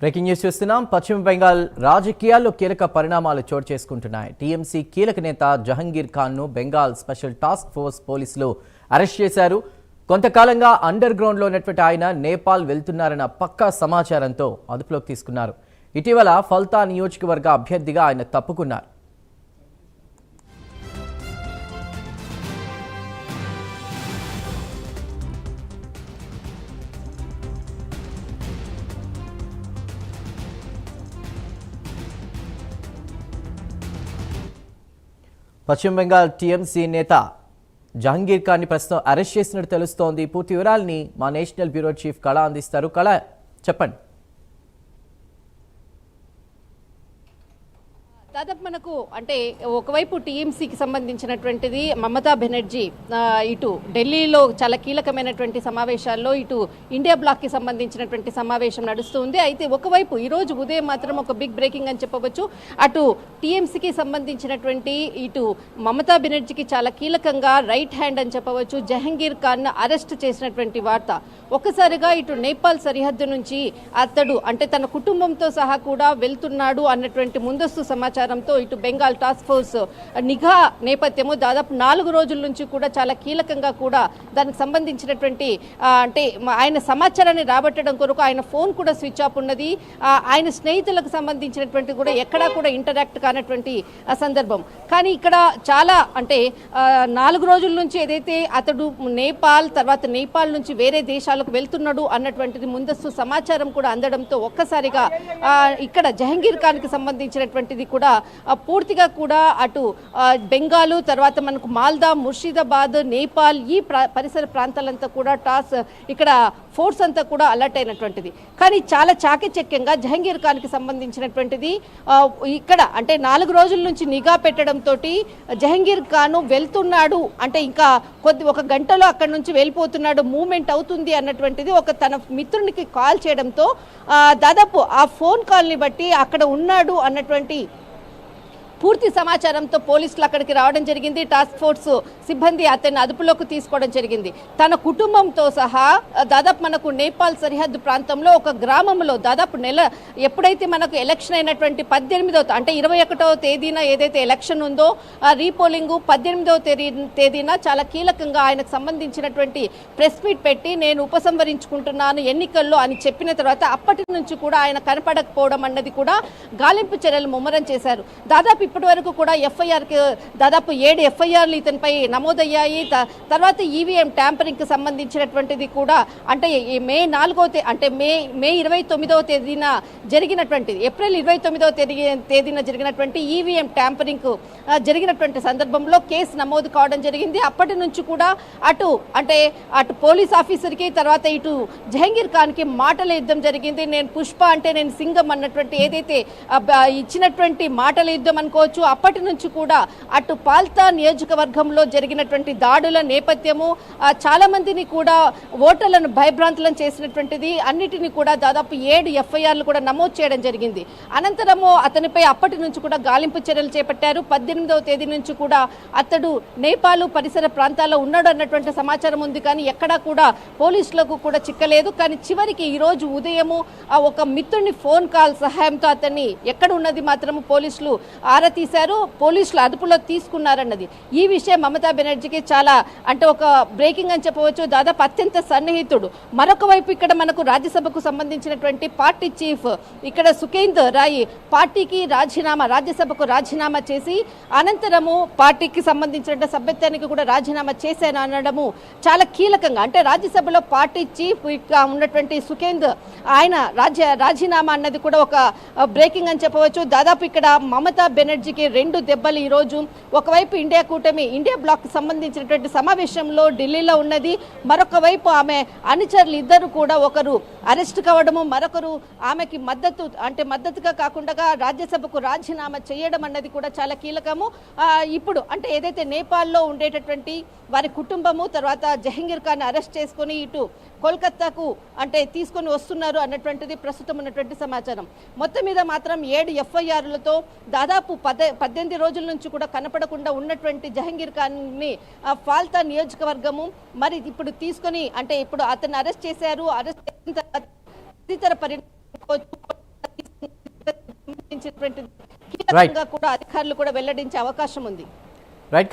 Breaking news చూస్తున్నాం. పశ్చిమ బెంగాల్ రాజకీయాల్లో కీలక పరిణామాలు చోటు చేసుకుంటున్నాయి. టీఎంసీ కీలక నేత జహంగీర్ ఖాన్ ను బెంగాల్ స్పెషల్ టాస్క్ ఫోర్స్ పోలీసులు అరెస్ట్ చేశారు. కొంతకాలంగా అండర్ గ్రౌండ్ లో ఉన్నటువంటి ఆయన నేపాల్ వెళ్తున్నారన్న పక్కా సమాచారంతో అదుపులోకి తీసుకున్నారు. ఇటీవల ఫల్తా నియోజకవర్గ అభ్యర్థిగా ఆయన తప్పుకున్నారు. పశ్చిమ బెంగాల్ టీఎంసీ నేత జహంగీర్ ఖాన్ ని ప్రస్తుతం అరెస్ట్ చేసినట్టు తెలుస్తోంది. పూర్తి వివరాలని మా నేషనల్ బ్యూరో చీఫ్ కళ అందిస్తారు. కళ, చెప్పండి. దాదాపు మనకు అంటే ఒకవైపు టీఎంసీకి సంబంధించినటువంటిది మమతా బెనర్జీ ఇటు ఢిల్లీలో చాలా కీలకమైనటువంటి సమావేశాల్లో ఇటు ఇండియా బ్లాక్కి సంబంధించినటువంటి సమావేశం నడుస్తుంది. అయితే ఒకవైపు ఈరోజు ఉదయం మాత్రం ఒక బిగ్ బ్రేకింగ్ అని చెప్పవచ్చు. అటు టీఎంసీకి సంబంధించినటువంటి ఇటు మమతా బెనర్జీకి చాలా కీలకంగా రైట్ హ్యాండ్ అని చెప్పవచ్చు జహంగీర్ ఖాన్ అరెస్ట్ చేసినటువంటి వార్త ఒక్కసారిగా ఇటు నేపాల్ సరిహద్దు నుంచి అతడు అంటే తన కుటుంబంతో సహా కూడా వెళ్తున్నాడు అన్నటువంటి ముందస్తు సమాచారంతో ఇటు బెంగాల్ టాస్క్ ఫోర్స్ నిఘా నేపథ్యము దాదాపు 4 రోజుల నుంచి కూడా చాలా కీలకంగా కూడా దానికి సంబంధించినటువంటి అంటే ఆయన సమాచారాన్ని రాబట్టడం కొరకు ఆయన ఫోన్ కూడా స్విచ్ ఆఫ్ ఉన్నది. ఆయన స్నేహితులకు సంబంధించినటువంటి కూడా ఎక్కడా కూడా ఇంటరాక్ట్ కానటువంటి సందర్భం. కానీ ఇక్కడ చాలా అంటే 4 రోజుల నుంచి ఏదైతే అతడు నేపాల్ తర్వాత నేపాల్ నుంచి వేరే దేశాలకు వెళ్తున్నాడు అన్నటువంటిది ముందస్తు సమాచారం కూడా అందడంతో ఒక్కసారిగా ఇక్కడ జహంగీర్ ఖాన్కి సంబంధించినటువంటిది కూడా పూర్తిగా కూడా అటు బెంగాలు తర్వాత మనకు మాల్దా, ముర్షిదాబాద్, నేపాల్ ఈ పరిసర ప్రాంతాలంతా కూడా ఇక్కడ ఫోర్స్ అంతా కూడా అలర్ట్ అయినటువంటిది. కానీ చాలా చాకచక్యంగా జహంగీర్ ఖాన్కి సంబంధించినటువంటిది ఇక్కడ అంటే 4 రోజుల నుంచి నిఘా పెట్టడంతో జహంగీర్ ఖాన్ వెళ్తున్నాడు అంటే ఇంకా ఒక గంటలో అక్కడి నుంచి వెళ్ళిపోతున్నాడు, మూవ్మెంట్ అవుతుంది అన్నటువంటిది ఒక తన మిత్రునికి కాల్ చేయడంతో దాదాపు ఆ ఫోన్ కాల్ని బట్టి అక్కడ ఉన్నాడు అన్నటువంటి పూర్తి సమాచారంతో పోలీసులు అక్కడికి రావడం జరిగింది. టాస్క్ ఫోర్స్ సిబ్బంది అతన్ని అదుపులోకి తీసుకోవడం జరిగింది. తన కుటుంబంతో సహా దాదాపు మనకు నేపాల్ సరిహద్దు ప్రాంతంలో ఒక గ్రామంలో దాదాపు ఎప్పుడైతే మనకు ఎలక్షన్ అయినటువంటి 18వ అంటే 21వ తేదీన ఏదైతే ఎలక్షన్ ఉందో రీపోలింగ్ 18వ తేదీన చాలా కీలకంగా ఆయనకు సంబంధించినటువంటి ప్రెస్ మీట్ పెట్టి నేను ఉపసంహరించుకుంటున్నాను ఎన్నికల్లో అని చెప్పిన తర్వాత అప్పటి నుంచి కూడా ఆయన కనపడకపోవడం అన్నది కూడా గాలింపు చర్యలు ముమ్మరం చేశారు. దాదాపు ఇప్పటి వరకు కూడా ఎఫ్ఐఆర్కి దాదాపు 7 ఎఫ్ఐఆర్లు ఇతనిపై నమోదయ్యాయి. తర్వాత ఈవీఎం ట్యాంపరింగ్కి సంబంధించినటువంటిది కూడా అంటే మే 4వ అంటే మే 29వ తేదీన జరిగినటువంటిది ఏప్రిల్ 29వ తేదీన జరిగినటువంటి ఈవీఎం ట్యాంపరింగ్ జరిగినటువంటి సందర్భంలో కేసు నమోదు కావడం జరిగింది. అప్పటి నుంచి కూడా అటు పోలీస్ ఆఫీసర్కి తర్వాత ఇటు జహంగీర్ ఖాన్కి మాటల యుద్ధం జరిగింది. నేను పుష్ప అంటే నేను సింగం అన్నటువంటి ఏదైతే ఇచ్చినటువంటి మాటల యుద్ధం అనుకో అప్పటి నుంచి కూడా అటు పాల్తా నియోజకవర్గంలో జరిగినటువంటి దాడుల నేపథ్యము చాలా మందిని కూడా ఓటర్లను భయభ్రాంతులను చేసినటువంటిది అన్నిటిని కూడా దాదాపు 7 ఎఫ్ఐఆర్లు కూడా నమోదు చేయడం జరిగింది. అనంతరము అతనిపై అప్పటి నుంచి కూడా గాలింపు చర్యలు చేపట్టారు. 18వ తేదీ నుంచి కూడా అతడు నేపాల్ పరిసర ప్రాంతాల్లో ఉన్నాడు అన్నటువంటి సమాచారం ఉంది. కానీ ఎక్కడా కూడా పోలీసులకు కూడా చిక్కలేదు. కానీ చివరికి ఈరోజు ఉదయము ఒక మిత్రుని ఫోన్ కాల్ సహాయంతో అతన్ని ఎక్కడ ఉన్నది మాత్రము పోలీసులు ఆరా తీశారు, పోలీసులు అదుపులో తీసుకున్నారన్నది ఈ విషయం మమతా బెనర్జీకి చాలా అంటే ఒక బ్రేకింగ్ అని చెప్పవచ్చు. దాదాపు అత్యంత సన్నిహితుడు. మరొక వైపు ఇక్కడ మనకు రాజ్యసభకు సంబంధించినటువంటి పార్టీ చీఫ్ ఇక్కడ సుఖేందర్ రాయ్ పార్టీకి రాజ్యసభకు రాజీనామా చేసి అనంతరము పార్టీకి సంబంధించిన సభ్యత్వానికి కూడా రాజీనామా చేశాను అనడము చాలా కీలకంగా అంటే రాజ్యసభలో పార్టీ చీఫ్ ఉన్నటువంటి సుఖేందర్ ఆయన రాజీనామా అన్నది కూడా ఒక బ్రేకింగ్ అని చెప్పవచ్చు. దాదాపు ఇక్కడ మమతా బెనర్జీకి 2 దెబ్బలు ఈరోజు. ఒకవైపు ఇండియా బ్లాక్ సంబంధించినటువంటి సమావేశంలో ఢిల్లీలో ఉన్నది, మరొక వైపు ఆమె అనుచరులు ఇద్దరు కూడా ఒకరు అరెస్ట్ కావడము, మరొకరు ఆమెకి మద్దతుగా కాకుండా రాజ్యసభకు రాజీనామా చేయడం అన్నది కూడా చాలా కీలకము. ఇప్పుడు అంటే ఏదైతే నేపాల్లో ఉండేటటువంటి వారి కుటుంబము తర్వాత జహంగీర్ ఖాన్ అరెస్ట్ చేసుకుని ఇటు కోల్కతాకు అంటే తీసుకొని వస్తున్నారు అన్నటువంటిది ప్రస్తుతం ఉన్నటువంటి సమాచారం. మొత్తం మీద మాత్రం 7 ఎఫ్ఐఆర్లతో దాదాపు 18 రోజుల నుంచి కూడా కనపడకుండా ఉన్నటువంటి జహంగీర్ ఖాన్ని ఫాల్తా నియోజకవర్గము మరి ఇప్పుడు తీసుకొని అంటే ఇప్పుడు అతన్ని అరెస్ట్ చేశారు. అరెస్ట్ చేసిన తర్వాత ఇతర సంబంధించినటువంటి కీలకంగా కూడా అధికారులు కూడా వెల్లడించే అవకాశం ఉంది. రైట్.